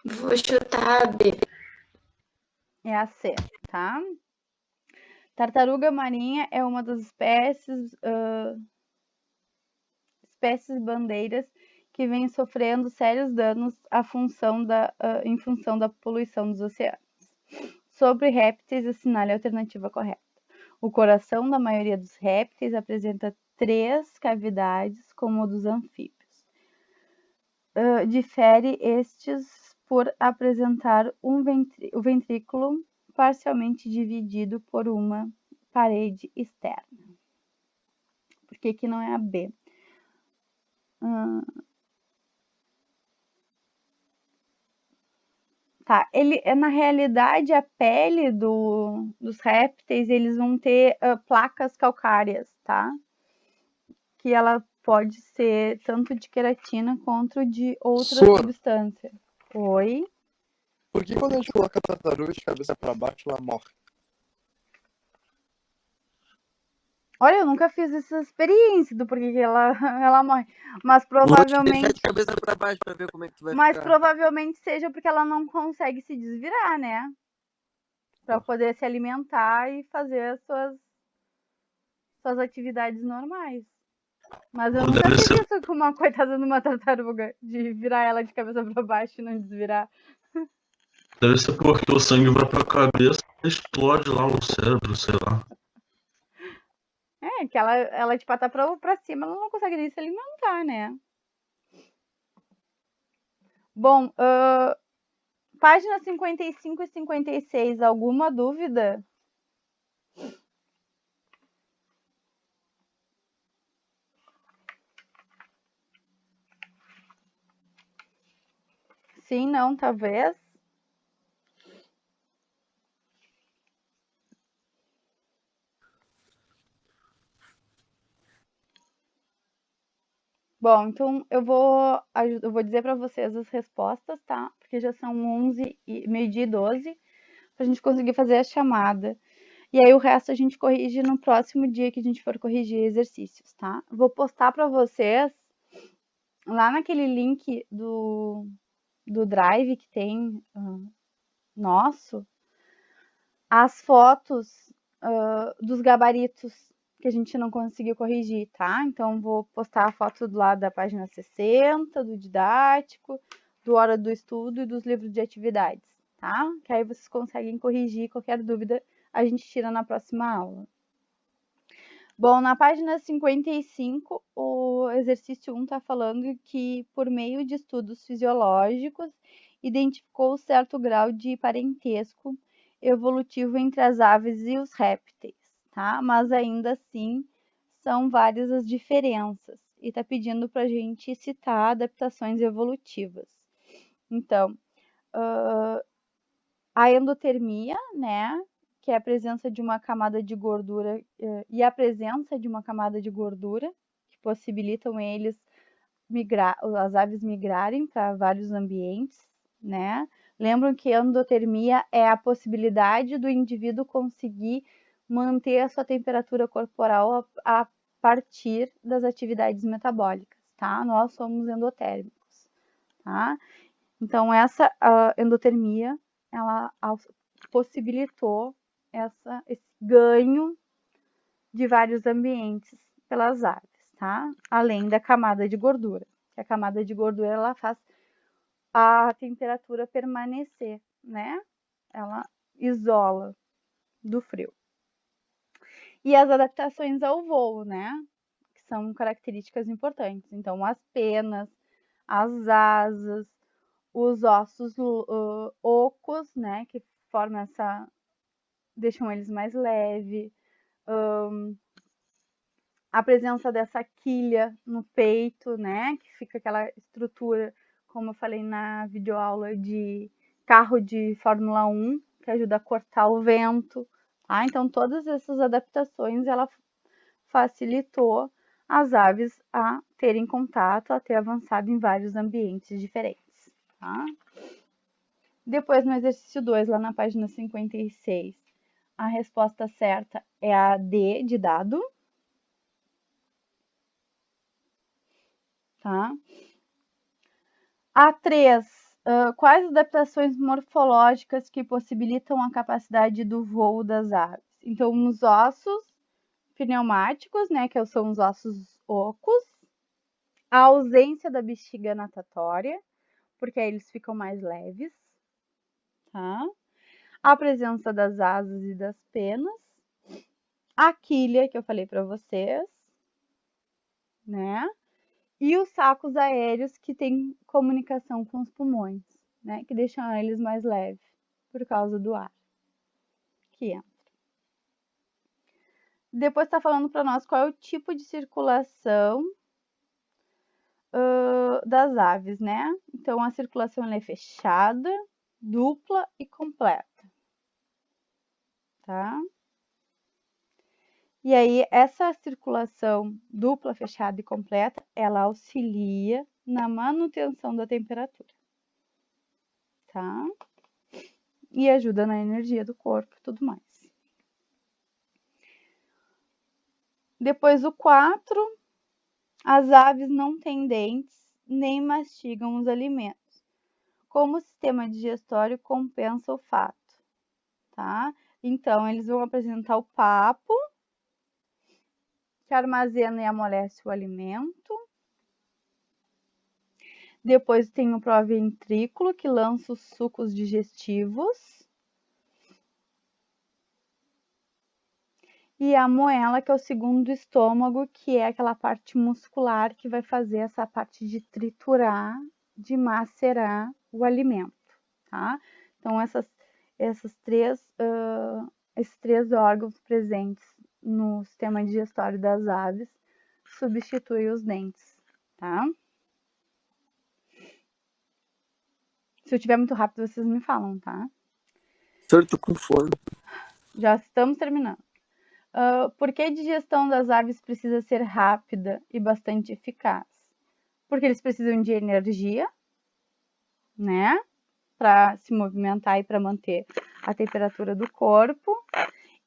Vou chutar a B. É a C, tá? Tartaruga marinha é uma das espécies bandeiras que vem sofrendo sérios danos em função da poluição dos oceanos. Sobre répteis, assinale a alternativa correta. O coração da maioria dos répteis apresenta 3 cavidades, como o dos anfíbios. Difere estes por apresentar o ventrículo parcialmente dividido por uma parede externa. Por que que não é a B? Tá, na realidade, a pele dos répteis, eles vão ter placas calcárias, tá? Que ela pode ser tanto de queratina quanto de outra substância. Oi? Por que quando a gente coloca a tartaruga de cabeça para baixo, ela morre? Olha, eu nunca fiz essa experiência do porquê que ela morre. Mas Vou te deixar provavelmente. de cabeça pra baixo pra ver como é que tu vai Mas ficar. provavelmente seja porque ela não consegue se desvirar, né? Pra poder se alimentar e fazer as suas atividades normais. Mas eu Ou nunca deve fiz ser, isso com uma coitada de uma tartaruga, de virar ela de cabeça pra baixo e não desvirar. deve ser porque o sangue vai pra cabeça e explode lá o cérebro, sei lá. É, que ela de patar pra cima, ela não consegue nem se alimentar, né? Bom, página 55 e 56, alguma dúvida? Sim, não, talvez. Bom, então eu vou dizer para vocês as respostas, tá? Porque já são 11 e meio-dia e 12, pra gente conseguir fazer a chamada. E aí o resto a gente corrige no próximo dia que a gente for corrigir exercícios, tá? Vou postar para vocês lá naquele link do Drive que tem nosso, as fotos dos gabaritos que a gente não conseguiu corrigir, tá? Então, vou postar a foto do lado da página 60, do didático, do Hora do Estudo e dos livros de atividades, tá? Que aí vocês conseguem corrigir qualquer dúvida, a gente tira na próxima aula. Bom, na página 55, o exercício 1 está falando que, por meio de estudos fisiológicos, identificou certo grau de parentesco evolutivo entre as aves e os répteis, tá? Mas ainda assim são várias as diferenças e está pedindo para a gente citar adaptações evolutivas. Então, a endotermia, né? Que é a presença de uma camada de gordura e a presença de uma camada de gordura que possibilitam as aves migrarem para vários ambientes, né? Lembram que endotermia é a possibilidade do indivíduo conseguir manter a sua temperatura corporal a partir das atividades metabólicas, tá? Nós somos endotérmicos, tá? Então essa endotermia, ela possibilitou esse ganho de vários ambientes pelas aves, tá? Além da camada de gordura. Que a camada de gordura ela faz a temperatura permanecer, né? Ela isola do frio. E as adaptações ao voo, né? Que são características importantes. Então, as penas, as asas, os ossos ocos, né? Que formam deixam eles mais leves, a presença dessa quilha no peito, né, que fica aquela estrutura, como eu falei na videoaula de carro de Fórmula 1, que ajuda a cortar o vento, tá? Então, todas essas adaptações, ela facilitou as aves a terem contato, a ter avançado em vários ambientes diferentes, tá? Depois, no exercício 2, lá na página 56, a resposta certa é a D de dado, tá? A 3, quais adaptações morfológicas que possibilitam a capacidade do voo das aves? Então, os ossos pneumáticos, né, que são os ossos ocos, a ausência da bexiga natatória, porque aí eles ficam mais leves, tá? A presença das asas e das penas, a quilha, que eu falei para vocês, né? E os sacos aéreos que têm comunicação com os pulmões, né? Que deixam eles mais leves por causa do ar que entra. Depois está falando para nós qual é o tipo de circulação das aves, né? Então, a circulação é fechada, dupla e completa, tá? E aí, essa circulação dupla, fechada e completa, ela auxilia na manutenção da temperatura, tá? E ajuda na energia do corpo e tudo mais. Depois, o 4, as aves não têm dentes nem mastigam os alimentos. Como o sistema digestório compensa o fato, tá? Então, eles vão apresentar o papo, que armazena e amolece o alimento. Depois tem o proventrículo, que lança os sucos digestivos. E a moela, que é o segundo estômago, que é aquela parte muscular que vai fazer essa parte de triturar, de macerar o alimento, tá? Então, esses três órgãos presentes no sistema digestório das aves substituem os dentes, tá? Se eu tiver muito rápido, vocês me falam, tá? Eu tô com fome. Já estamos terminando. Por que a digestão das aves precisa ser rápida e bastante eficaz? Porque eles precisam de energia, né? Para se movimentar e para manter a temperatura do corpo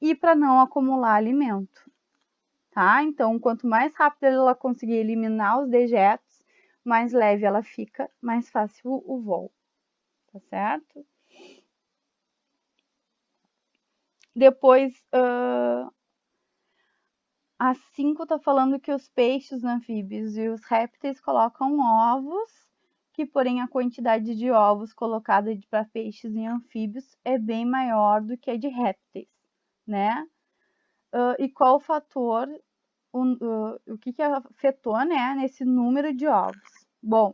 e para não acumular alimento, tá? Então, quanto mais rápido ela conseguir eliminar os dejetos, mais leve ela fica, mais fácil o voo, tá certo? Depois, a 5 está falando que os peixes, anfíbios e os répteis colocam ovos, que porém a quantidade de ovos colocada para peixes e anfíbios é bem maior do que a de répteis, né? E qual o fator, o que afetou, né, nesse número de ovos? Bom,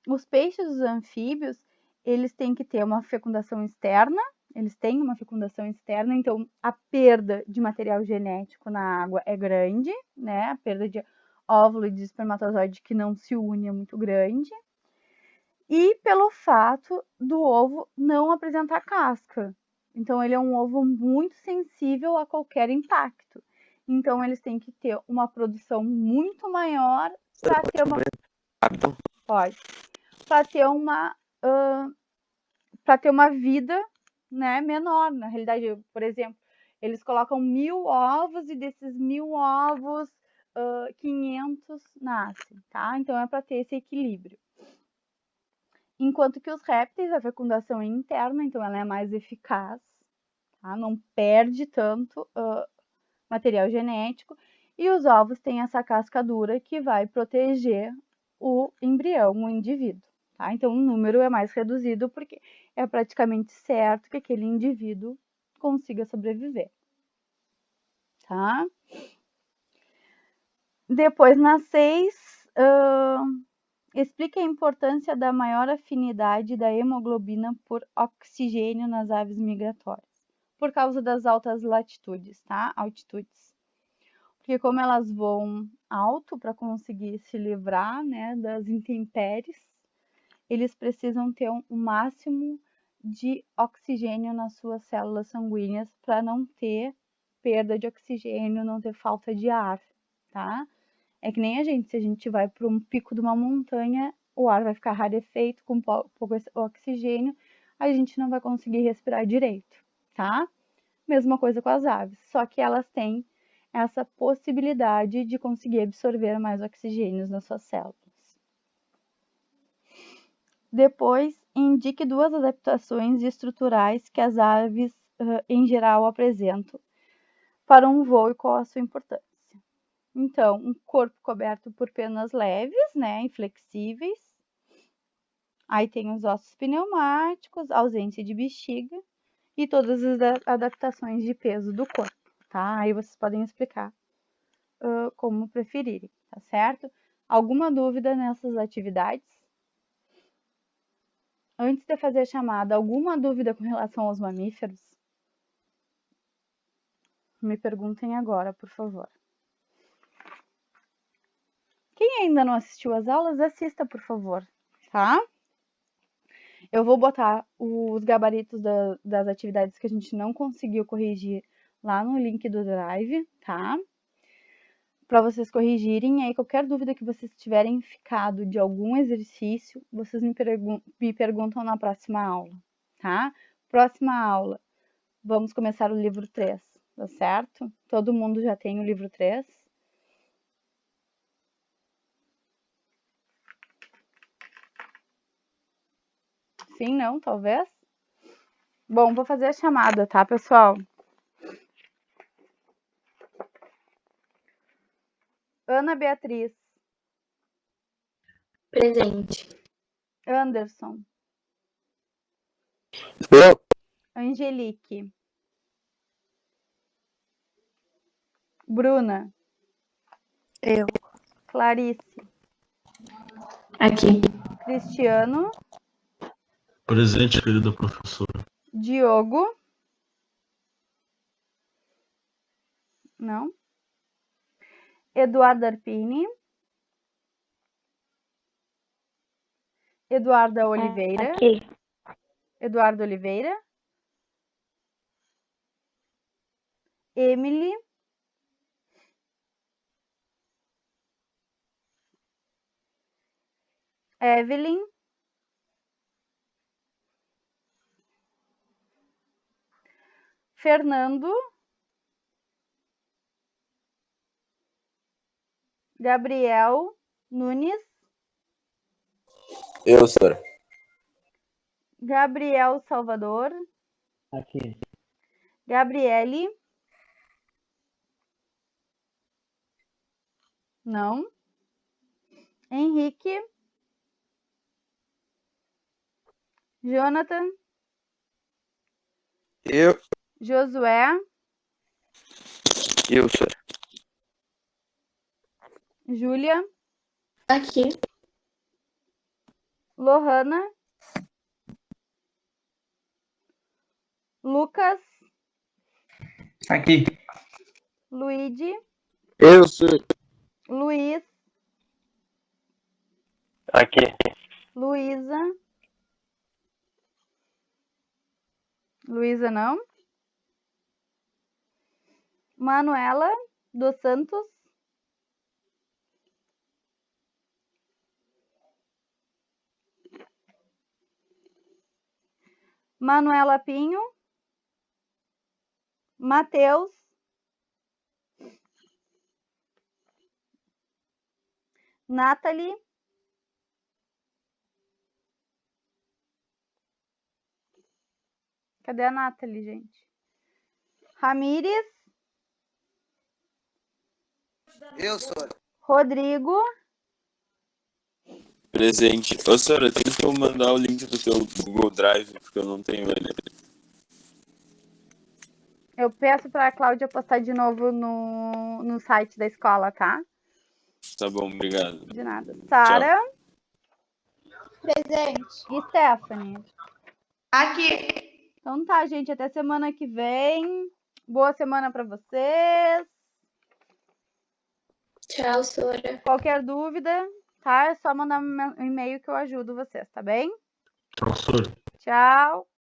os peixes e os anfíbios, eles têm que ter uma fecundação externa. Eles têm uma fecundação externa, então a perda de material genético na água é grande, né? A perda de óvulo e de espermatozoide que não se une é muito grande. E pelo fato do ovo não apresentar casca. Então ele é um ovo muito sensível a qualquer impacto. Então eles têm que ter uma produção muito maior para ter uma... Pode. Para ter uma vida, né, menor. Na realidade, por exemplo, eles colocam 1000 ovos e desses 1000 ovos, 500 nascem, tá? Então é para ter esse equilíbrio. Enquanto que os répteis, a fecundação é interna, então ela é mais eficaz, tá? Não perde tanto material genético. E os ovos têm essa casca dura que vai proteger o embrião, o indivíduo. Tá? Então, o número é mais reduzido porque é praticamente certo que aquele indivíduo consiga sobreviver. Tá? Depois, na 6, explique a importância da maior afinidade da hemoglobina por oxigênio nas aves migratórias. Por causa das altas latitudes, tá? Altitudes. Porque como elas voam alto para conseguir se livrar, né, das intempéries, eles precisam ter um máximo de oxigênio nas suas células sanguíneas para não ter perda de oxigênio, não ter falta de ar, tá? É que nem a gente, se a gente vai para um pico de uma montanha, o ar vai ficar rarefeito, com pouco oxigênio, a gente não vai conseguir respirar direito, tá? Mesma coisa com as aves, só que elas têm essa possibilidade de conseguir absorver mais oxigênio nas suas células. Depois, indique 2 adaptações estruturais que as aves, em geral, apresentam para um voo e qual a sua importância. Então, um corpo coberto por penas leves, né, inflexíveis. Aí tem os ossos pneumáticos, ausência de bexiga e todas as adaptações de peso do corpo, tá? Aí vocês podem explicar como preferirem, tá certo? Alguma dúvida nessas atividades? Antes de fazer a chamada, alguma dúvida com relação aos mamíferos? Me perguntem agora, por favor. Quem ainda não assistiu às aulas, assista, por favor, tá? Eu vou botar os gabaritos das atividades que a gente não conseguiu corrigir lá no link do Drive, tá? Para vocês corrigirem. E aí, qualquer dúvida que vocês tiverem ficado de algum exercício, vocês me perguntam na próxima aula, tá? Próxima aula, vamos começar o livro 3, tá certo? Todo mundo já tem o livro 3? Sim, não, talvez? Bom, vou fazer a chamada, tá, pessoal? Ana Beatriz. Presente. Anderson. Eu. Angelique. Bruna. Eu. Clarice. Aqui. Cristiano. Presente, querida professora. Diogo. Não. Eduardo Arpini. Eduarda Oliveira. Aqui. Eduardo Oliveira. Emily. Evelyn. Fernando. Gabriel Nunes. Eu, senhora. Gabriel Salvador. Aqui. Gabriele. Não. Henrique. Jonathan. Eu, Josué. senhora. Júlia. Aqui. Lohana. Lucas. Aqui. Luigi. Eu, senhor. Luiz. Aqui. Luísa. Luísa não. Manuela dos Santos. Manuela Pinho. Matheus. Nathalie. Cadê a Nathalie, gente? Ramires. Eu, senhor. Rodrigo. Presente. Ô, senhora, tem que eu mandar o link do teu Google Drive, porque eu não tenho ele. Eu peço para a Cláudia postar de novo no site da escola, tá? Tá bom, obrigado. De nada. Sara. Presente. E Stephanie. Aqui. Então tá, gente. Até semana que vem. Boa semana para vocês. Tchau, Sora. Qualquer dúvida, tá? É só mandar um e-mail que eu ajudo vocês, tá bem? Professor. Tchau.